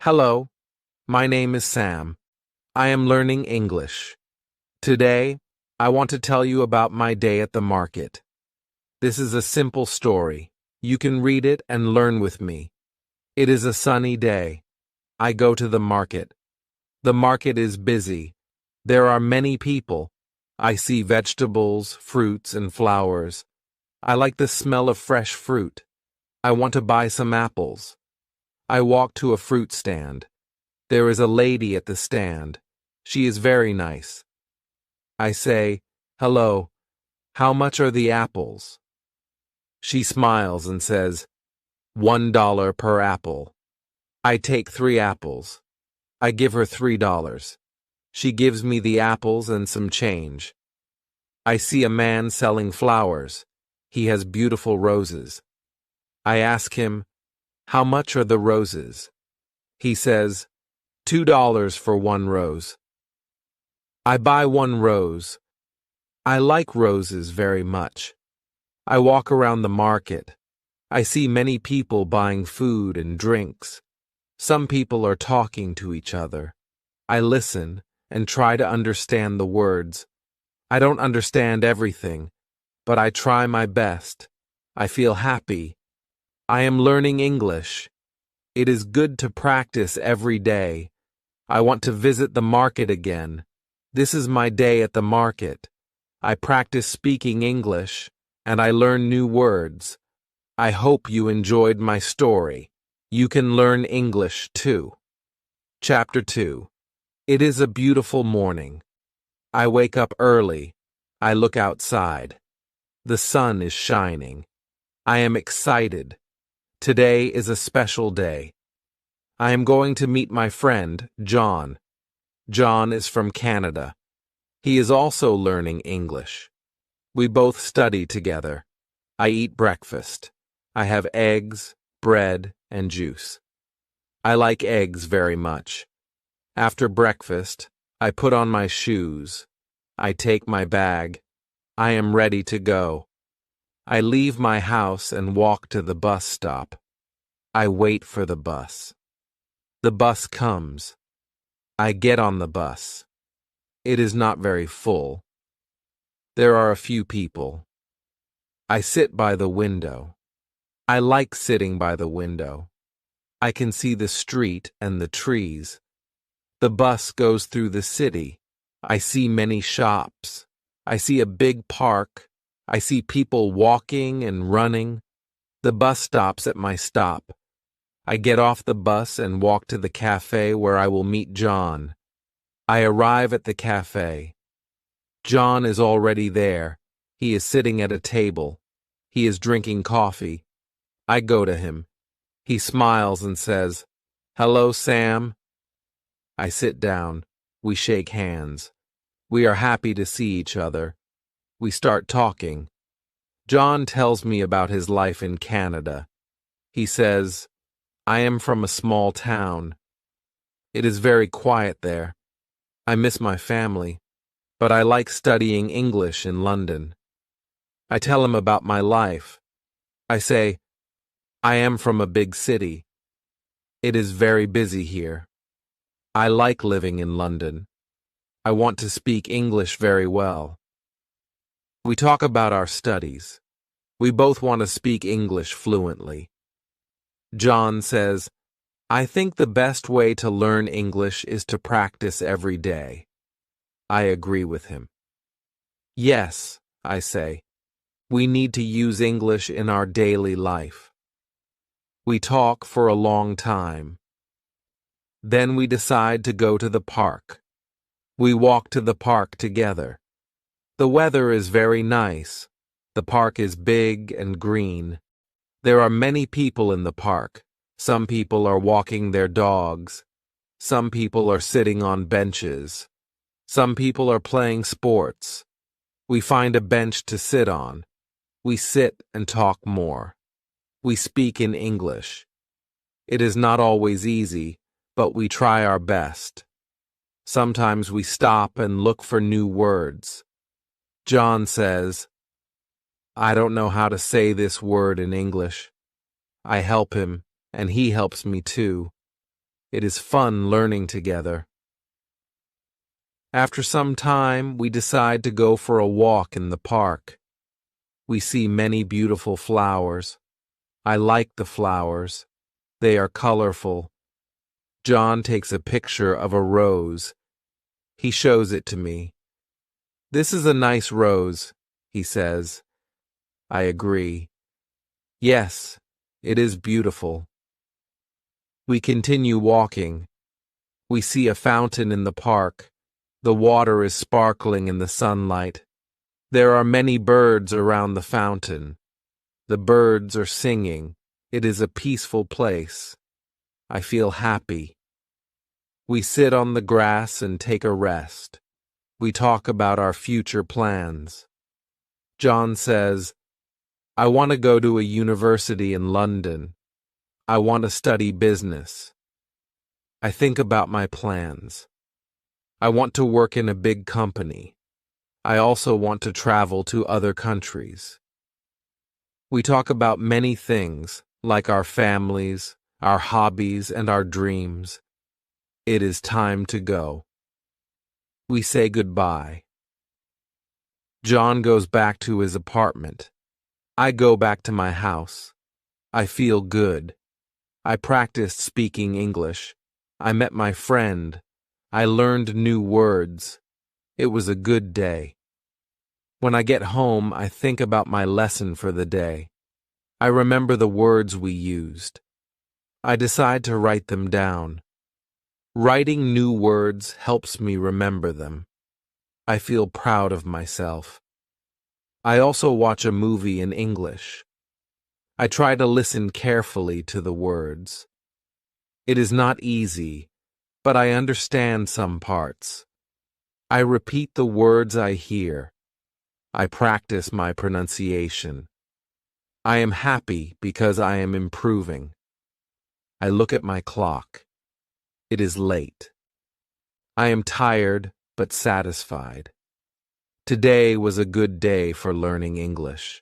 Hello, my name is Sam. I am learning English. Today, I want to tell you about my day at the market. This is a simple story. You can read it and learn with me. It is a sunny day. I go to the market. The market is busy. There are many people. I see vegetables, fruits, and flowers. I like the smell of fresh fruit. I want to buy some apples. I walk to a fruit stand. There is a lady at the stand. She is very nice. I say, "Hello, how much are the apples?" She smiles and says, $1 per apple. I take 3 apples. I give her $3. She gives me the apples and some change. I see a man selling flowers. He has beautiful roses. I ask him, "How much are the roses?" He says, $2 for 1 rose. I buy 1 rose. I like roses very much. I walk around the market. I see many people buying food and drinks. Some people are talking to each other. I listen and try to understand the words. I don't understand everything, but I try my best. I feel happy. I am learning English. It is good to practice every day. I want to visit the market again. This is my day at the market. I practice speaking English, and I learn new words. I hope you enjoyed my story. You can learn English too. Chapter 2. It is a beautiful morning. I wake up early. I look outside. The sun is shining. I am excited. Today is a special day. I am going to meet my friend, John. John is from Canada. He is also learning English. We both study together. I eat breakfast. I have eggs, bread, and juice. I like eggs very much. After breakfast, I put on my shoes. I take my bag. I am ready to go. I leave my house and walk to the bus stop. I wait for the bus. The bus comes. I get on the bus. It is not very full. There are a few people. I sit by the window. I like sitting by the window. I can see the street and the trees. The bus goes through the city. I see many shops. I see a big park. I see people walking and running. The bus stops at my stop. I get off the bus and walk to the cafe where I will meet John. I arrive at the cafe. John is already there. He is sitting at a table. He is drinking coffee. I go to him. He smiles and says, "Hello, Sam." I sit down. We shake hands. We are happy to see each other. We start talking. John tells me about his life in Canada. He says, "I am from a small town. It is very quiet there. I miss my family, but I like studying English in London." I tell him about my life. I say, "I am from a big city. It is very busy here. I like living in London. I want to speak English very well." We talk about our studies. We both want to speak English fluently. John says, "I think the best way to learn English is to practice every day." I agree with him. "Yes," I say, "we need to use English in our daily life." We talk for a long time. Then we decide to go to the park. We walk to the park together. The weather is very nice. The park is big and green. There are many people in the park. Some people are walking their dogs. Some people are sitting on benches. Some people are playing sports. We find a bench to sit on. We sit and talk more. We speak in English. It is not always easy, but we try our best. Sometimes we stop and look for new words. John says, "I don't know how to say this word in English." I help him, and he helps me too. It is fun learning together. After some time, we decide to go for a walk in the park. We see many beautiful flowers. I like the flowers. They are colorful. John takes a picture of a rose. He shows it to me. "This is a nice rose," he says. I agree. Yes, it is beautiful. We continue walking. We see a fountain in the park. The water is sparkling in the sunlight. There are many birds around the fountain. The birds are singing. It is a peaceful place. I feel happy. We sit on the grass and take a rest. We talk about our future plans. John says, "I want to go to a university in London. I want to study business." I think about my plans. I want to work in a big company. I also want to travel to other countries. We talk about many things, like our families, our hobbies, and our dreams. It is time to go. We say goodbye. John goes back to his apartment. I go back to my house. I feel good. I practiced speaking English. I met my friend. I learned new words. It was a good day. When I get home, I think about my lesson for the day. I remember the words we used. I decide to write them down. Writing new words helps me remember them. I feel proud of myself. I also watch a movie in English. I try to listen carefully to the words. It is not easy, but I understand some parts. I repeat the words I hear. I practice my pronunciation. I am happy because I am improving. I look at my clock. It is late. I am tired but satisfied. Today was a good day for learning English.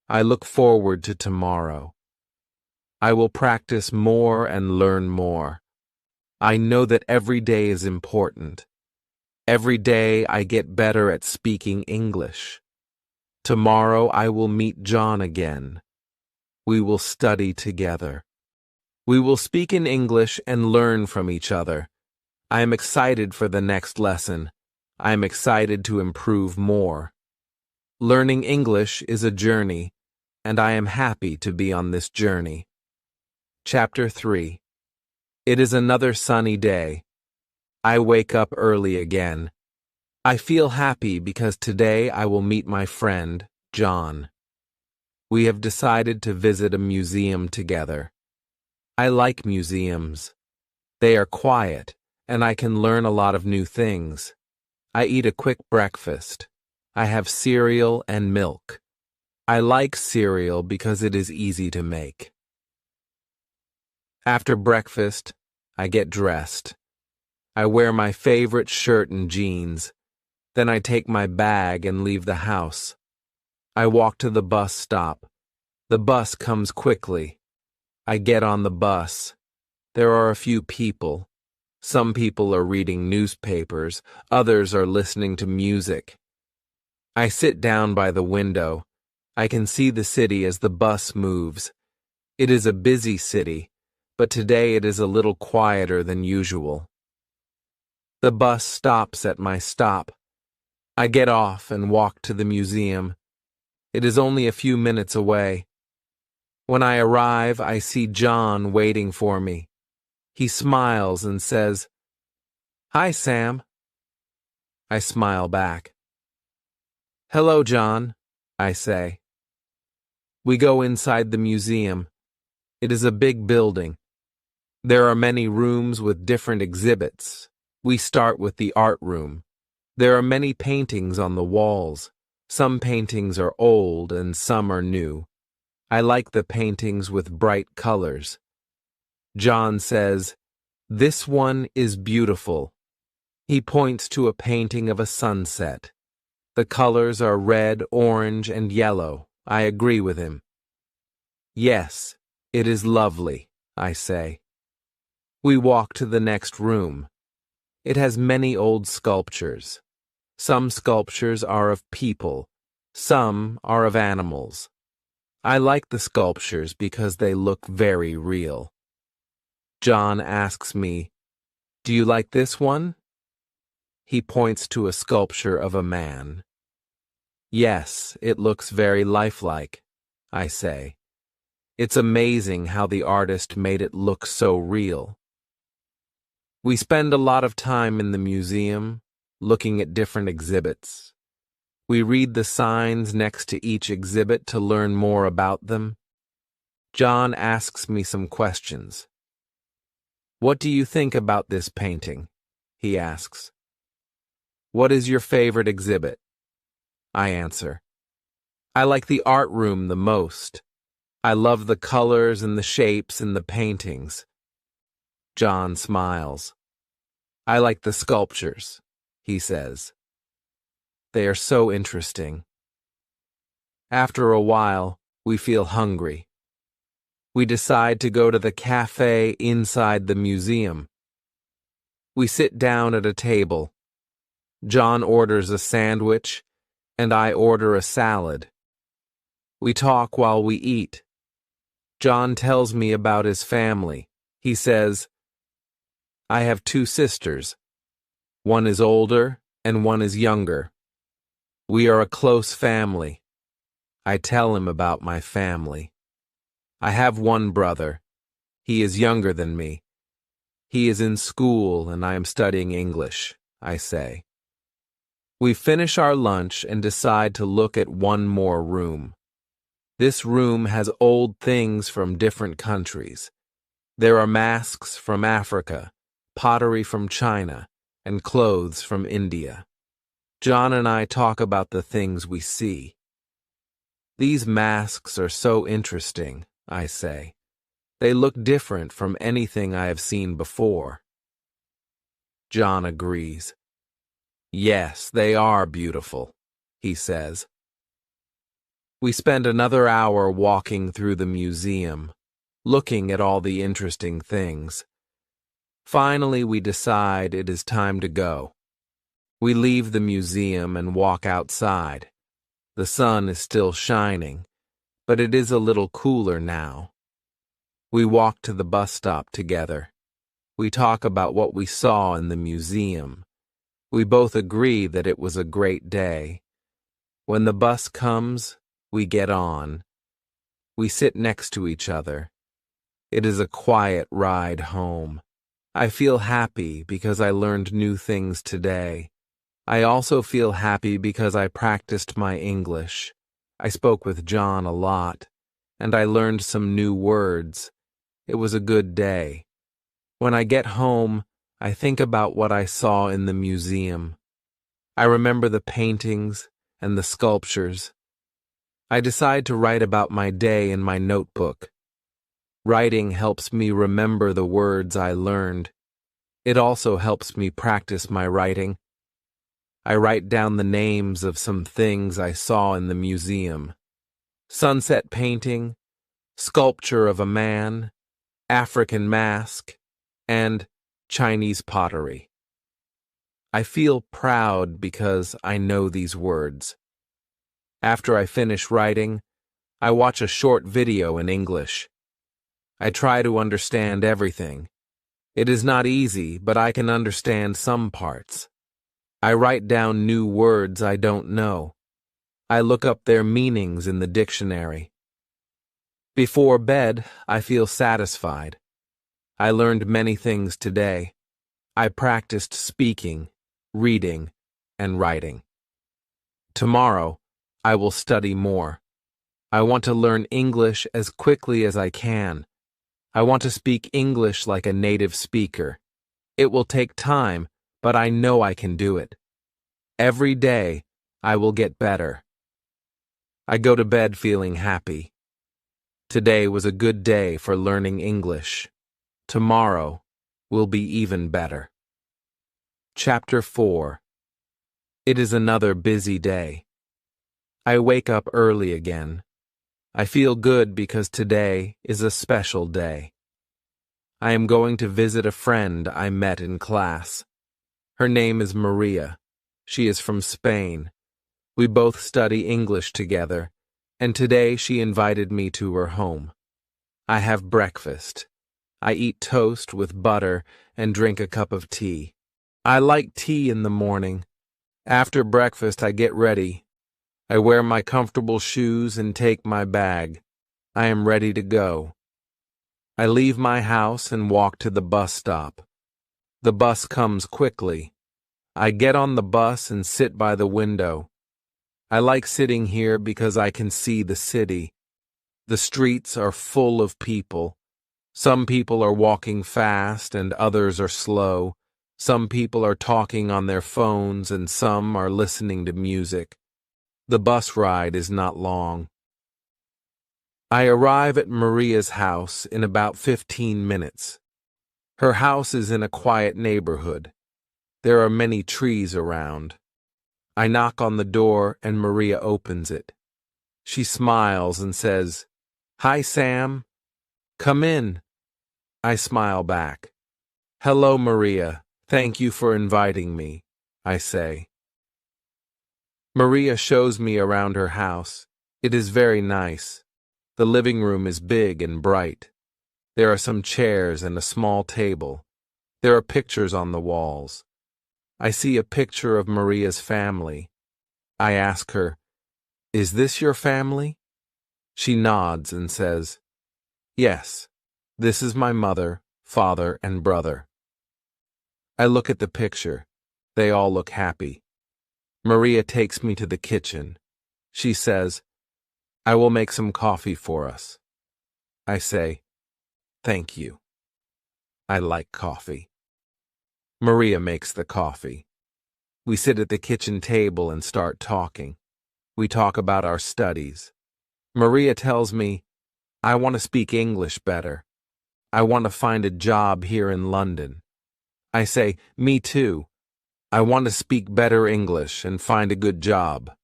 I look forward to tomorrow. I will practice more and learn more. I know that every day is important. Every day I get better at speaking English. Tomorrow I will meet John again. We will study together. We will speak in English and learn from each other. I am excited for the next lesson. I am excited to improve more. Learning English is a journey, and I am happy to be on this journey. Chapter 3. It is another sunny day. I wake up early again. I feel happy because today I will meet my friend, John. We have decided to visit a museum together. I like museums. They are quiet, and I can learn a lot of new things. I eat a quick breakfast. I have cereal and milk. I like cereal because it is easy to make. After breakfast, I get dressed. I wear my favorite shirt and jeans. Then I take my bag and leave the house. I walk to the bus stop. The bus comes quickly. I get on the bus. There are a few people. Some people are reading newspapers. Others are listening to music. I sit down by the window. I can see the city as the bus moves. It is a busy city, but today it is a little quieter than usual. The bus stops at my stop. I get off and walk to the museum. It is only a few minutes away. When I arrive, I see John waiting for me. He smiles and says, "Hi, Sam." I smile back. "Hello, John," I say. We go inside the museum. It is a big building. There are many rooms with different exhibits. We start with the art room. There are many paintings on the walls. Some paintings are old and some are new. I like the paintings with bright colors. John says, "This one is beautiful." He points to a painting of a sunset. The colors are red, orange, and yellow. I agree with him. "Yes, it is lovely," I say. We walk to the next room. It has many old sculptures. Some sculptures are of people, some are of animals. I like the sculptures because they look very real. John asks me, "Do you like this one?" He points to a sculpture of a man. "Yes, it looks very lifelike," I say. "It's amazing how the artist made it look so real." We spend a lot of time in the museum, looking at different exhibits. We read the signs next to each exhibit to learn more about them. John asks me some questions. "What do you think about this painting?" he asks. "What is your favorite exhibit?" I answer. "I like the art room the most. I love the colors and the shapes in the paintings." John smiles. "I like the sculptures," he says. "They are so interesting." After a while, we feel hungry. We decide to go to the cafe inside the museum. We sit down at a table. John orders a sandwich, and I order a salad. We talk while we eat. John tells me about his family. He says, "I have 2 sisters. One is older and one is younger. We are a close family." I tell him about my family. "I have one brother. He is younger than me. He is in school and I am studying English," I say. We finish our lunch and decide to look at one more room. This room has old things from different countries. There are masks from Africa, pottery from China, and clothes from India. John and I talk about the things we see. "These masks are so interesting," I say. "They look different from anything I have seen before." John agrees. "Yes, they are beautiful," he says. We spend another hour walking through the museum, looking at all the interesting things. Finally, we decide it is time to go. We leave the museum and walk outside. The sun is still shining, but it is a little cooler now. We walk to the bus stop together. We talk about what we saw in the museum. We both agree that it was a great day. When the bus comes, we get on. We sit next to each other. It is a quiet ride home. I feel happy because I learned new things today. I also feel happy because I practiced my English. I spoke with John a lot, and I learned some new words. It was a good day. When I get home, I think about what I saw in the museum. I remember the paintings and the sculptures. I decide to write about my day in my notebook. Writing helps me remember the words I learned. It also helps me practice my writing. I write down the names of some things I saw in the museum. Sunset painting, sculpture of a man, African mask, and Chinese pottery. I feel proud because I know these words. After I finish writing, I watch a short video in English. I try to understand everything. It is not easy, but I can understand some parts. I write down new words I don't know. I look up their meanings in the dictionary. Before bed, I feel satisfied. I learned many things today. I practiced speaking, reading, and writing. Tomorrow, I will study more. I want to learn English as quickly as I can. I want to speak English like a native speaker. It will take time, but I know I can do it. Every day, I will get better. I go to bed feeling happy. Today was a good day for learning English. Tomorrow will be even better. Chapter 4. It is another busy day. I wake up early again. I feel good because today is a special day. I am going to visit a friend I met in class. Her name is Maria. She is from Spain. We both study English together, and today she invited me to her home. I have breakfast. I eat toast with butter and drink a cup of tea. I like tea in the morning. After breakfast, I get ready. I wear my comfortable shoes and take my bag. I am ready to go. I leave my house and walk to the bus stop. The bus comes quickly. I get on the bus and sit by the window. I like sitting here because I can see the city. The streets are full of people. Some people are walking fast and others are slow. Some people are talking on their phones and some are listening to music. The bus ride is not long. I arrive at Maria's house in about 15 minutes. Her house is in a quiet neighborhood. There are many trees around. I knock on the door and Maria opens it. She smiles and says, "Hi, Sam. Come in." I smile back. "Hello, Maria. Thank you for inviting me," I say. Maria shows me around her house. It is very nice. The living room is big and bright. There are some chairs and a small table. There are pictures on the walls. I see a picture of Maria's family. I ask her, "Is this your family?" She nods and says, "Yes, this is my mother, father, and brother." I look at the picture. They all look happy. Maria takes me to the kitchen. She says, "I will make some coffee for us." I say, "Thank you. I like coffee." Maria makes the coffee. We sit at the kitchen table and start talking. We talk about our studies. Maria tells me, "I want to speak English better. I want to find a job here in London." I say, "Me too. I want to speak better English and find a good job."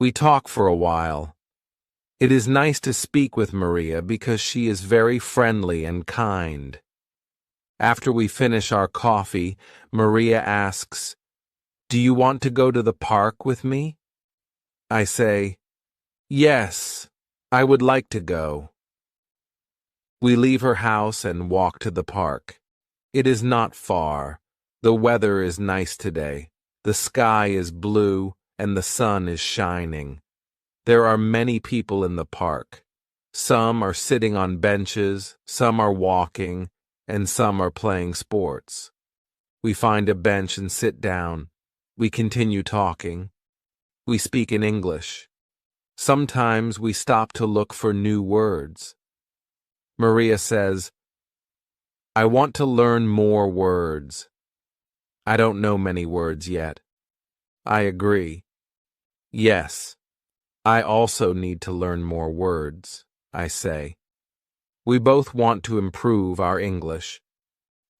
We talk for a while. It is nice to speak with Maria because she is very friendly and kind. After we finish our coffee, Maria asks, "Do you want to go to the park with me?" I say, "Yes, I would like to go." We leave her house and walk to the park. It is not far. The weather is nice today. The sky is blue and the sun is shining. There are many people in the park. Some are sitting on benches, some are walking, and some are playing sports. We find a bench and sit down. We continue talking. We speak in English. Sometimes we stop to look for new words. Maria says, "I want to learn more words. I don't know many words yet." I agree. "Yes, I also need to learn more words," I say. We both want to improve our English.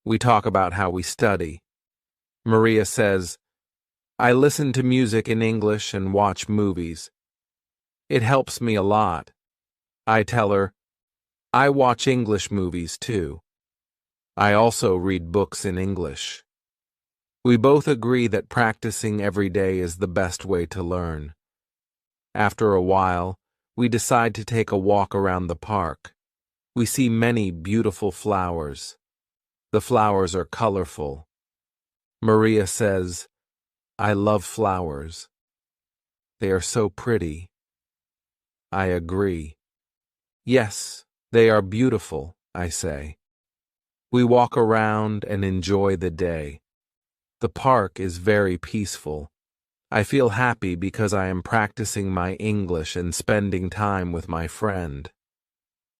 We talk about how we study. Maria says, "I listen to music in English and watch movies. It helps me a lot." I tell her, "I watch English movies too. I also read books in English." We both agree that practicing every day is the best way to learn. After a while, we decide to take a walk around the park. We see many beautiful flowers. The flowers are colorful. Maria says, "I love flowers. They are so pretty." I agree. "Yes, they are beautiful," I say. We walk around and enjoy the day. The park is very peaceful. I feel happy because I am practicing my English and spending time with my friend.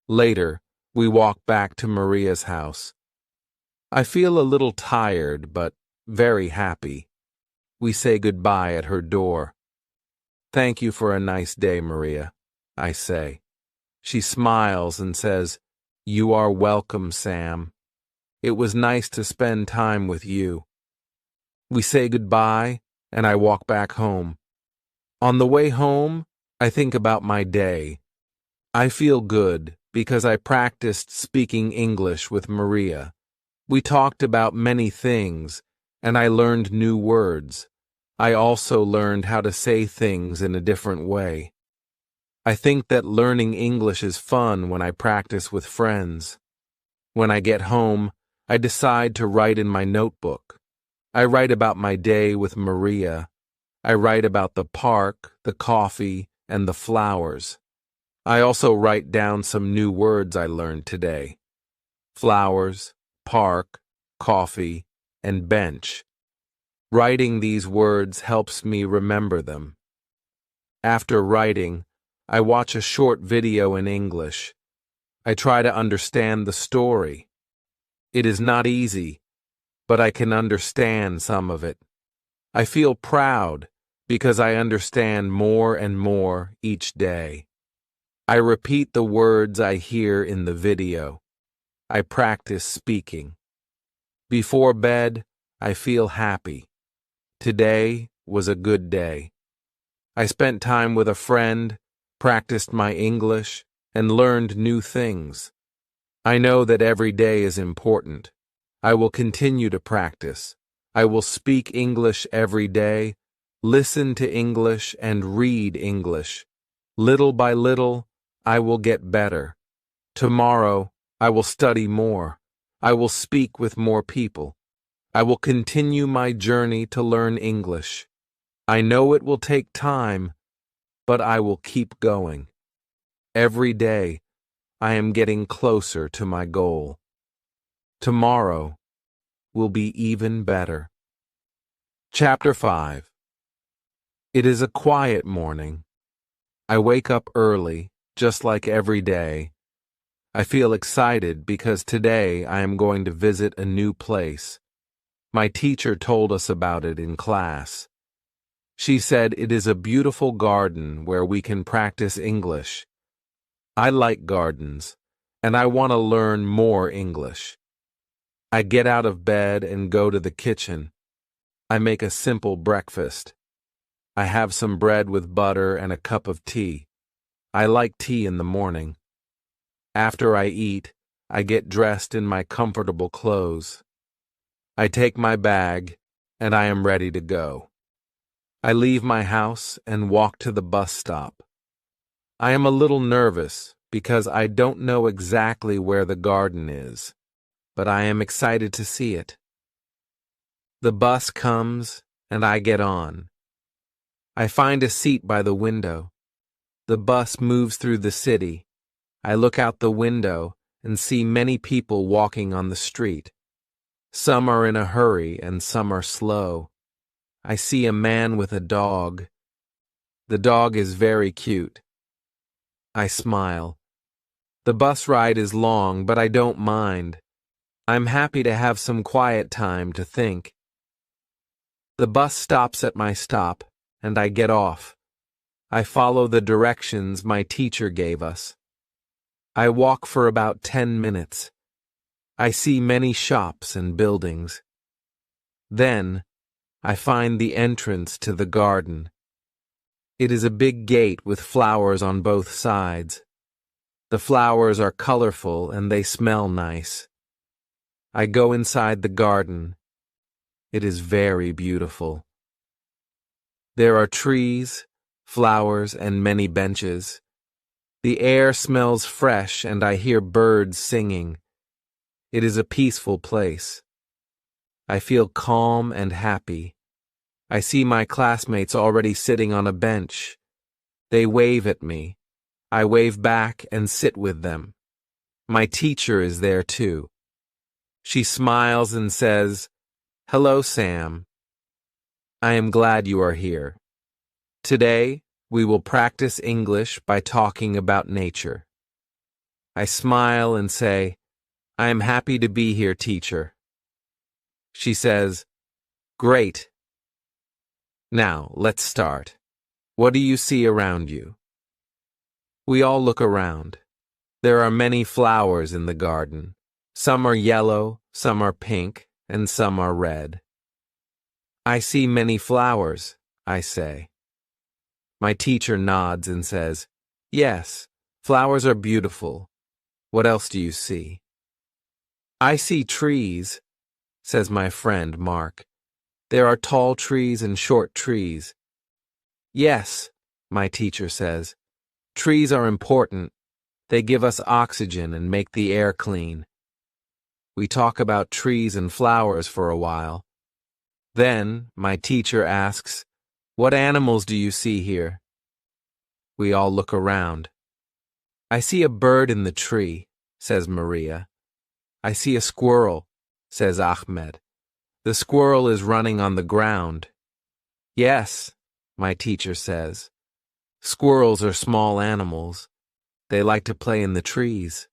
Later, we walk back to Maria's house. I feel a little tired, but very happy. We say goodbye at her door. "Thank you for a nice day, Maria," I say. She smiles and says, "You are welcome, Sam. It was nice to spend time with you." We say goodbye, and I walk back home. On the way home, I think about my day. I feel good because I practiced speaking English with Maria. We talked about many things, and I learned new words. I also learned how to say things in a different way. I think that learning English is fun when I practice with friends. When I get home, I decide to write in my notebook. I write about my day with Maria. I write about the park, the coffee, and the flowers. I also write down some new words I learned today. Flowers, park, coffee, and bench. Writing these words helps me remember them. After writing, I watch a short video in English. I try to understand the story. It is not easy, but I can understand some of it. I feel proud because I understand more and more each day. I repeat the words I hear in the video. I practice speaking. Before bed, I feel happy. Today was a good day. I spent time with a friend, practiced my English, and learned new things. I know that every day is important. I will continue to practice. I will speak English every day, listen to English, and read English. Little by little, I will get better. Tomorrow, I will study more. I will speak with more people. I will continue my journey to learn English. I know it will take time, but I will keep going. Every day, I am getting closer to my goal. Tomorrow will be even better. Chapter 5. It is a quiet morning. I wake up early, just like every day. I feel excited because today I am going to visit a new place. My teacher told us about it in class. She said it is a beautiful garden where we can practice English. I like gardens, and I want to learn more English. I get out of bed and go to the kitchen. I make a simple breakfast. I have some bread with butter and a cup of tea. I like tea in the morning. After I eat, I get dressed in my comfortable clothes. I take my bag, and I am ready to go. I leave my house and walk to the bus stop. I am a little nervous because I don't know exactly where the garden is, but I am excited to see it. The bus comes, and I get on. I find a seat by the window. The bus moves through the city. I look out the window and see many people walking on the street. Some are in a hurry and some are slow. I see a man with a dog. The dog is very cute. I smile. The bus ride is long, but I don't mind. I'm happy to have some quiet time to think. The bus stops at my stop, and I get off. I follow the directions my teacher gave us. I walk for about 10 minutes. I see many shops and buildings. Then, I find the entrance to the garden. It is a big gate with flowers on both sides. The flowers are colorful and they smell nice. I go inside the garden. It is very beautiful. There are trees, flowers, and many benches. The air smells fresh and I hear birds singing. It is a peaceful place. I feel calm and happy. I see my classmates already sitting on a bench. They wave at me. I wave back and sit with them. My teacher is there too. She smiles and says, "Hello, Sam. I am glad you are here. Today, we will practice English by talking about nature." I smile and say, "I am happy to be here, teacher." She says, "Great. Now, let's start. What do you see around you?" We all look around. There are many flowers in the garden. Some are yellow, some are pink, and some are red. "I see many flowers," I say. My teacher nods and says, "Yes, flowers are beautiful. What else do you see? I see trees, says my friend Mark. There are tall trees and short trees. Yes, my teacher says. Trees are important. They give us oxygen and make the air clean. We talk about trees and flowers for a while. Then, my teacher asks, "What animals do you see here?" We all look around. "I see a bird in the tree," says Maria. "I see a squirrel," says Ahmed. "The squirrel is running on the ground." "Yes," my teacher says. "Squirrels are small animals. They like to play in the trees."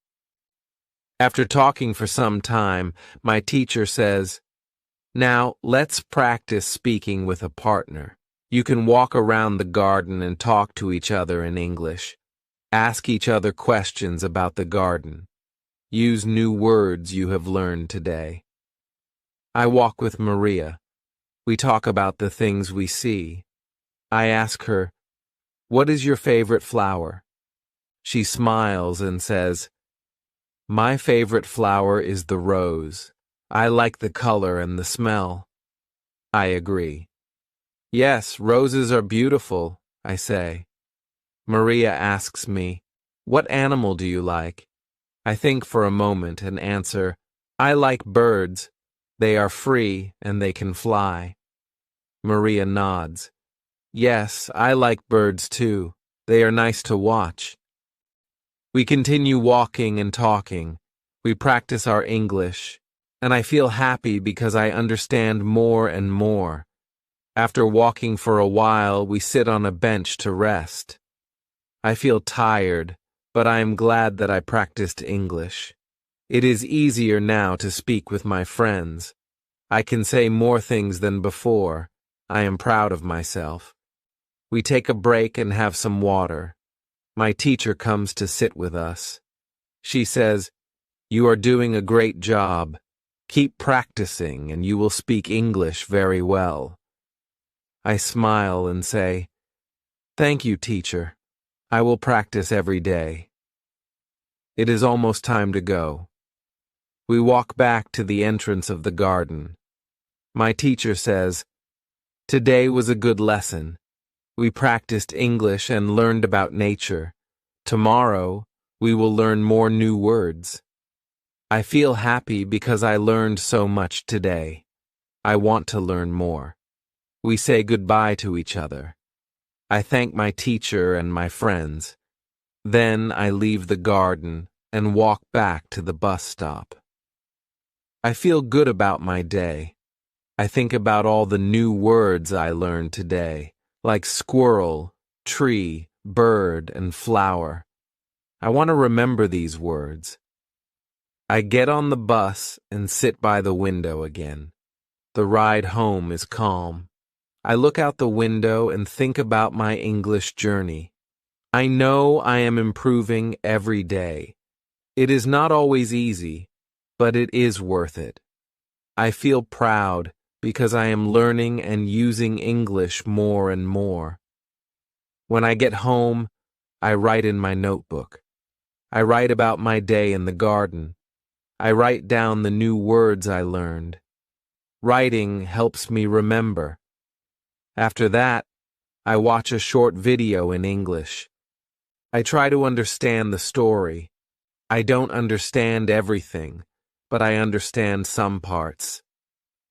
After talking for some time, my teacher says, "Now, let's practice speaking with a partner. You can walk around the garden and talk to each other in English. Ask each other questions about the garden. Use new words you have learned today." I walk with Maria. We talk about the things we see. I ask her, "What is your favorite flower?" She smiles and says, "My favorite flower is the rose. I like the color and the smell." I agree. "Yes, roses are beautiful," I say. Maria asks me, "What animal do you like?" I think for a moment and answer, "I like birds. They are free and they can fly." Maria nods. "Yes, I like birds too. They are nice to watch." We continue walking and talking. We practice our English, and I feel happy because I understand more and more. After walking for a while, we sit on a bench to rest. I feel tired, but I am glad that I practiced English. It is easier now to speak with my friends. I can say more things than before. I am proud of myself. We take a break and have some water. My teacher comes to sit with us. She says, "You are doing a great job. Keep practicing and you will speak English very well." I smile and say, "Thank you, teacher. I will practice every day." It is almost time to go. We walk back to the entrance of the garden. My teacher says, "Today was a good lesson. We practiced English and learned about nature. Tomorrow, we will learn more new words." I feel happy because I learned so much today. I want to learn more. We say goodbye to each other. I thank my teacher and my friends. Then I leave the garden and walk back to the bus stop. I feel good about my day. I think about all the new words I learned today, like squirrel, tree, bird, and flower. I want to remember these words. I get on the bus and sit by the window again. The ride home is calm. I look out the window and think about my English journey. I know I am improving every day. It is not always easy, but it is worth it. I feel proud because I am learning and using English more and more. When I get home, I write in my notebook. I write about my day in the garden. I write down the new words I learned. Writing helps me remember. After that, I watch a short video in English. I try to understand the story. I don't understand everything, but I understand some parts.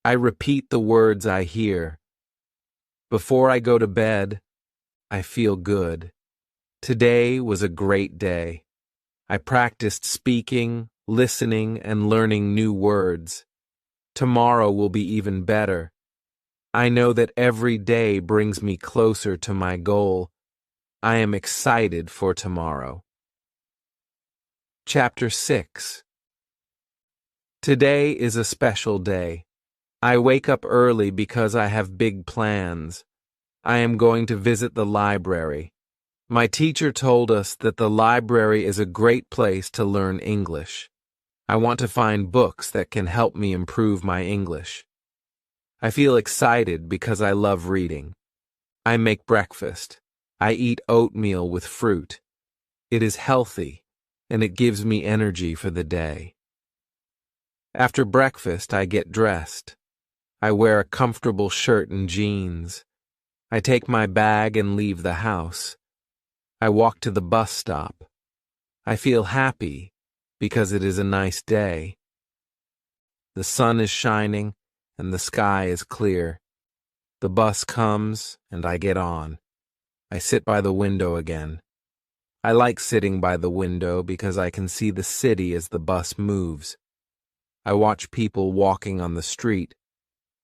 I repeat the words I hear. Before I go to bed, I feel good. Today was a great day. I practiced speaking, listening, and learning new words. Tomorrow will be even better. I know that every day brings me closer to my goal. I am excited for tomorrow. Chapter 6. Today is a special day. I wake up early because I have big plans. I am going to visit the library. My teacher told us that the library is a great place to learn English. I want to find books that can help me improve my English. I feel excited because I love reading. I make breakfast. I eat oatmeal with fruit. It is healthy. and it gives me energy for the day. After breakfast, I get dressed. I wear a comfortable shirt and jeans. I take my bag and leave the house. I walk to the bus stop. I feel happy because it is a nice day. The sun is shining and the sky is clear. The bus comes and I get on. I sit by the window again. I like sitting by the window because I can see the city as the bus moves. I watch people walking on the street.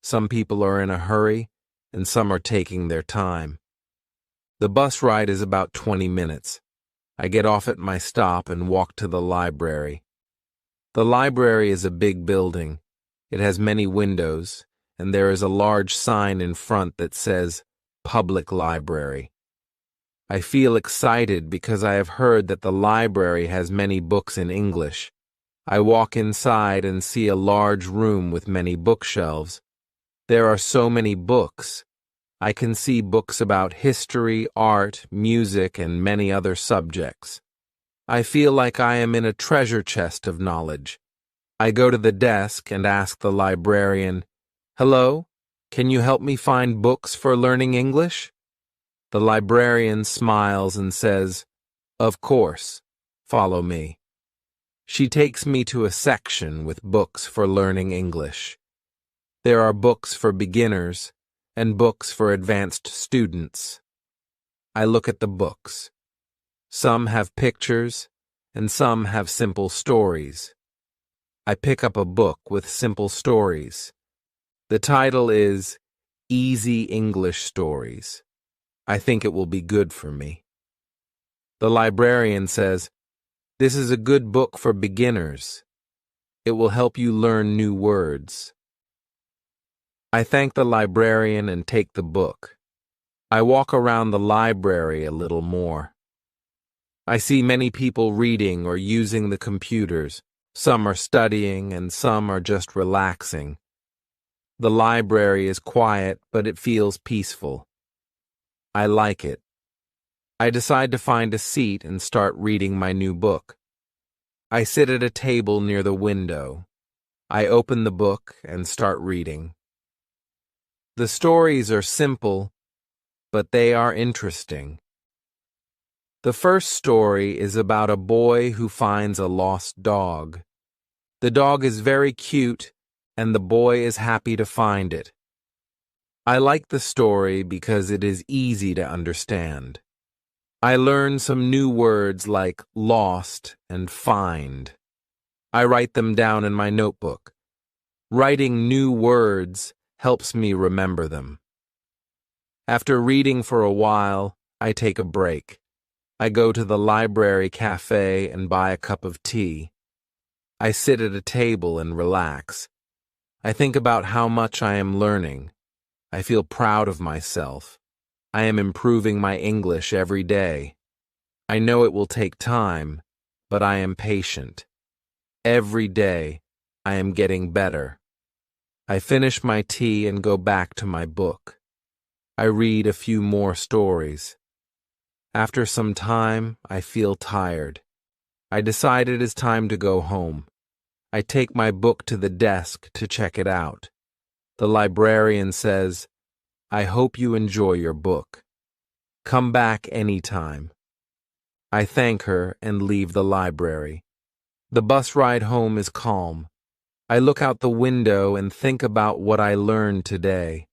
Some people are in a hurry and some are taking their time. The bus ride is about 20 minutes. I get off at my stop and walk to the library. The library is a big building. It has many windows, and there is a large sign in front that says, Public Library. I feel excited because I have heard that the library has many books in English. I walk inside and see a large room with many bookshelves. There are so many books. I can see books about history, art, music, and many other subjects. I feel like I am in a treasure chest of knowledge. I go to the desk and ask the librarian, "Hello, can you help me find books for learning English?" The librarian smiles and says, "Of course, follow me." She takes me to a section with books for learning English. There are books for beginners and books for advanced students. I look at the books. Some have pictures and some have simple stories. I pick up a book with simple stories. The title is Easy English Stories. I think it will be good for me. The librarian says, "This is a good book for beginners. It will help you learn new words." I thank the librarian and take the book. I walk around the library a little more. I see many people reading or using the computers. Some are studying and some are just relaxing. The library is quiet, but it feels peaceful. I like it. I decide to find a seat and start reading my new book. I sit at a table near the window. I open the book and start reading. The stories are simple, but they are interesting. The first story is about a boy who finds a lost dog. The dog is very cute, and the boy is happy to find it. I like the story because it is easy to understand. I learn some new words like lost and find. I write them down in my notebook. Writing new words helps me remember them. After reading for a while, I take a break. I go to the library cafe and buy a cup of tea. I sit at a table and relax. I think about how much I am learning. I feel proud of myself. I am improving my English every day. I know it will take time, but I am patient. Every day, I am getting better. I finish my tea and go back to my book. I read a few more stories. After some time, I feel tired. I decide it is time to go home. I take my book to the desk to check it out. The librarian says, "I hope you enjoy your book. Come back anytime." I thank her and leave the library. The bus ride home is calm. I look out the window and think about what I learned today.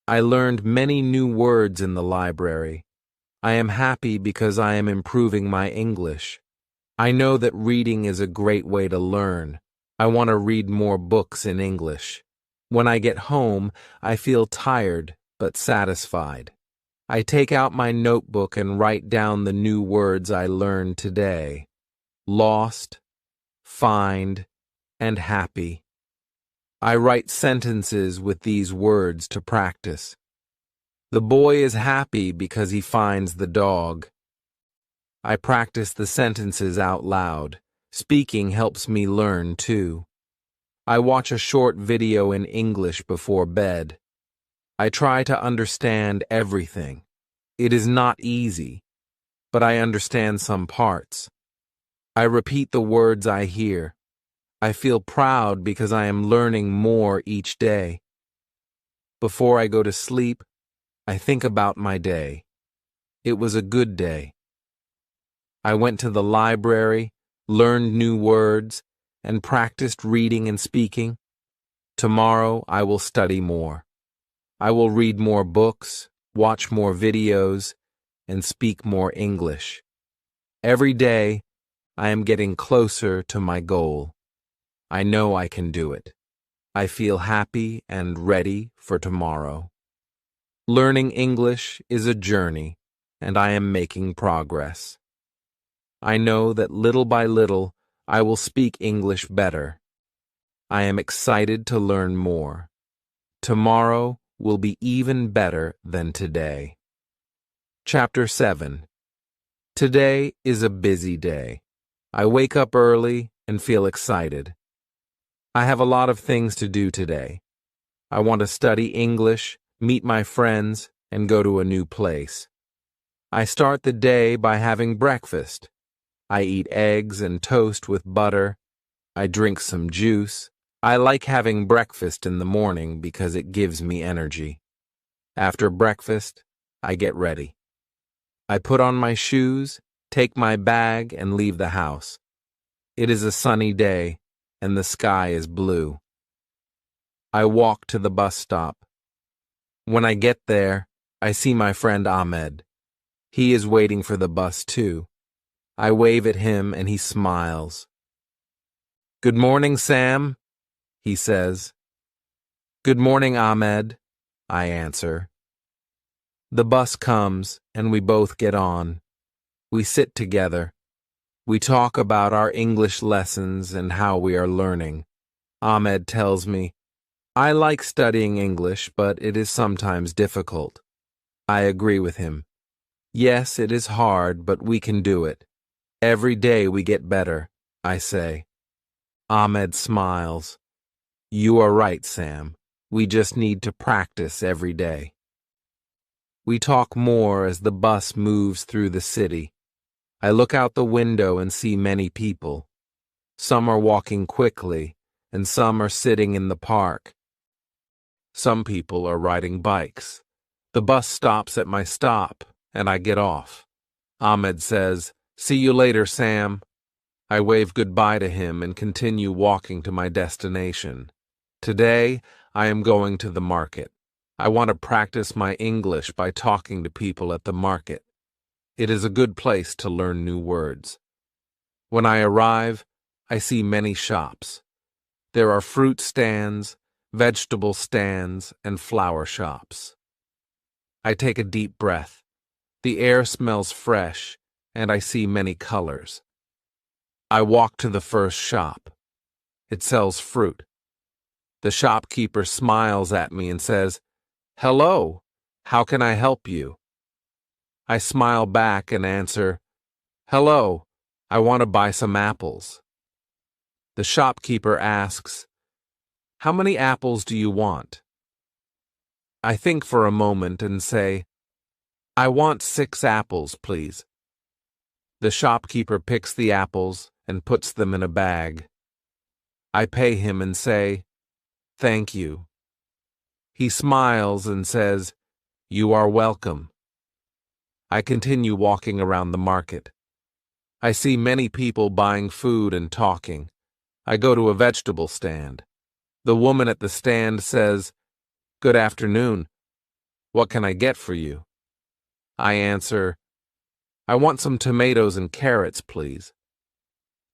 I learned many new words in the library. I am happy because I am improving my English. I know that reading is a great way to learn. I want to read more books in English. When I get home, I feel tired but satisfied. I take out my notebook and write down the new words I learned today. Lost, find, and happy. I write sentences with these words to practice. The boy is happy because he finds the dog. I practice the sentences out loud. Speaking helps me learn, too. I watch a short video in English before bed. I try to understand everything. It is not easy, but I understand some parts. I repeat the words I hear. I feel proud because I am learning more each day. Before I go to sleep, I think about my day. It was a good day. I went to the library, learned new words, and practiced reading and speaking. Tomorrow I will study more. I will read more books, watch more videos, and speak more English. Every day, I am getting closer to my goal. I know I can do it. I feel happy and ready for tomorrow. Learning English is a journey, and I am making progress. I know that little by little, I will speak English better. I am excited to learn more. Tomorrow will be even better than today. Chapter 7. Today is a busy day. I wake up early and feel excited. I have a lot of things to do today. I want to study English, meet my friends, and go to a new place. I start the day by having breakfast. I eat eggs and toast with butter. I drink some juice. I like having breakfast in the morning because it gives me energy. After breakfast, I get ready. I put on my shoes, take my bag, and leave the house. It is a sunny day, and the sky is blue. I walk to the bus stop. When I get there, I see my friend Ahmed. He is waiting for the bus too. I wave at him and he smiles. "Good morning, Sam," he says. "Good morning, Ahmed," I answer. The bus comes and we both get on. We sit together. We talk about our English lessons and how we are learning. Ahmed tells me, "I like studying English, but it is sometimes difficult." I agree with him. Yes, it is hard, but we can do it. Every day we get better, I say. Ahmed smiles. "You are right, Sam. We just need to practice every day." We talk more as the bus moves through the city. I look out the window and see many people. Some are walking quickly, and some are sitting in the park. Some people are riding bikes. The bus stops at my stop, and I get off. Ahmed says, "See you later, Sam." I wave goodbye to him and continue walking to my destination. Today, I am going to the market. I want to practice my English by talking to people at the market. It is a good place to learn new words. When I arrive, I see many shops. There are fruit stands, vegetable stands, and flower shops. I take a deep breath. The air smells fresh, and I see many colors. I walk to the first shop. It sells fruit. The shopkeeper smiles at me and says, "Hello, how can I help you?" I smile back and answer, "Hello, I want to buy some apples." The shopkeeper asks, "How many apples do you want?" I think for a moment and say, "I want 6 apples, please." The shopkeeper picks the apples and puts them in a bag. I pay him and say, "Thank you." He smiles and says, "You are welcome." I continue walking around the market. I see many people buying food and talking. I go to a vegetable stand. The woman at the stand says, "Good afternoon. What can I get for you?" I answer, "I want some tomatoes and carrots, please."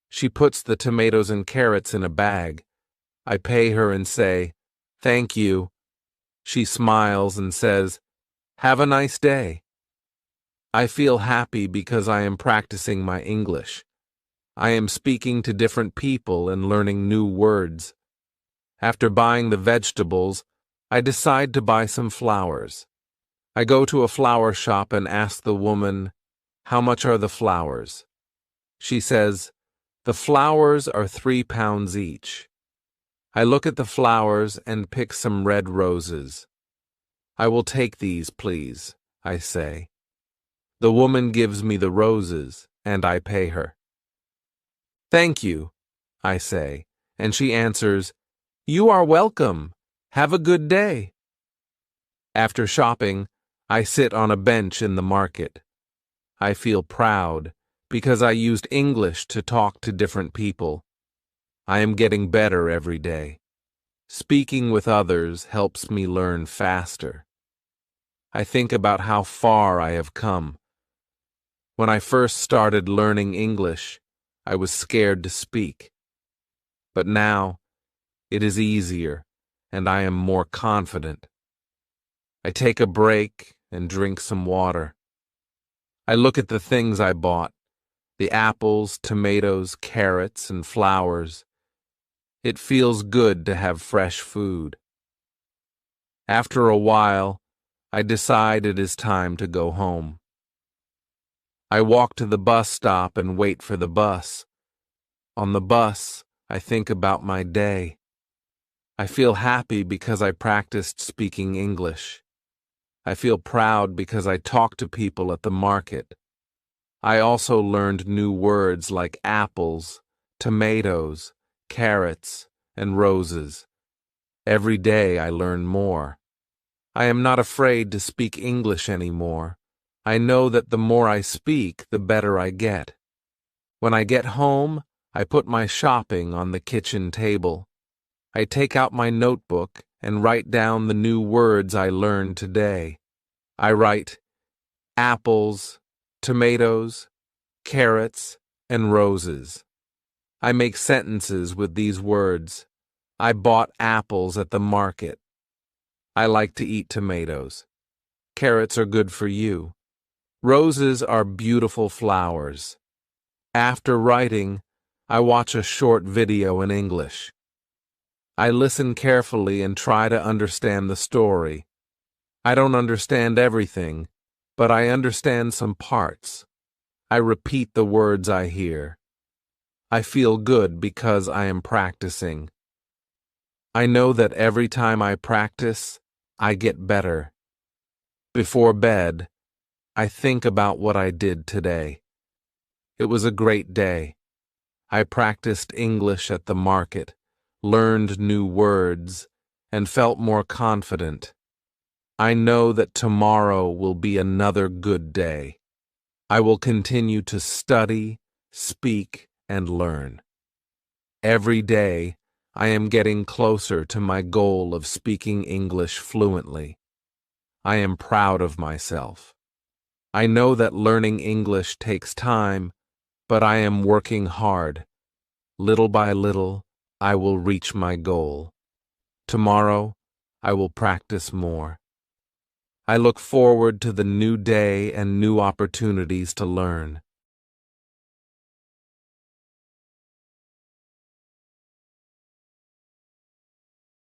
She puts the tomatoes and carrots in a bag. I pay her and say, "Thank you." She smiles and says, "Have a nice day." I feel happy because I am practicing my English. I am speaking to different people and learning new words. After buying the vegetables, I decide to buy some flowers. I go to a flower shop and ask the woman, "How much are the flowers?" She says, "The flowers are 3 pounds each." I look at the flowers and pick some red roses. "I will take these, please," I say. The woman gives me the roses, and I pay her. Thank you, I say, and she answers, You are welcome. Have a good day. After shopping, I sit on a bench in the market. I feel proud because I used English to talk to different people. I am getting better every day. Speaking with others helps me learn faster. I think about how far I have come. When I first started learning English, I was scared to speak. But now, it is easier, and I am more confident. I take a break and drink some water. I look at the things I bought, the apples, tomatoes, carrots, and flowers. It feels good to have fresh food. After a while, I decide it is time to go home. I walk to the bus stop and wait for the bus. On the bus, I think about my day. I feel happy because I practiced speaking English. I feel proud because I talked to people at the market. I also learned new words like apples, tomatoes, carrots, and roses. Every day I learn more. I am not afraid to speak English anymore. I know that the more I speak, the better I get. When I get home, I put my shopping on the kitchen table. I take out my notebook and write down the new words I learned today. I write apples, tomatoes, carrots, and roses. I make sentences with these words. I bought apples at the market. I like to eat tomatoes. Carrots are good for you. Roses are beautiful flowers. After writing, I watch a short video in English. I listen carefully and try to understand the story. I don't understand everything, but I understand some parts. I repeat the words I hear. I feel good because I am practicing. I know that every time I practice, I get better. Before bed, I think about what I did today. It was a great day. I practiced English at the market, learned new words, and felt more confident. I know that tomorrow will be another good day. I will continue to study, speak, and learn. Every day, I am getting closer to my goal of speaking English fluently. I am proud of myself. I know that learning English takes time, but I am working hard. Little by little, I will reach my goal. Tomorrow, I will practice more. I look forward to the new day and new opportunities to learn.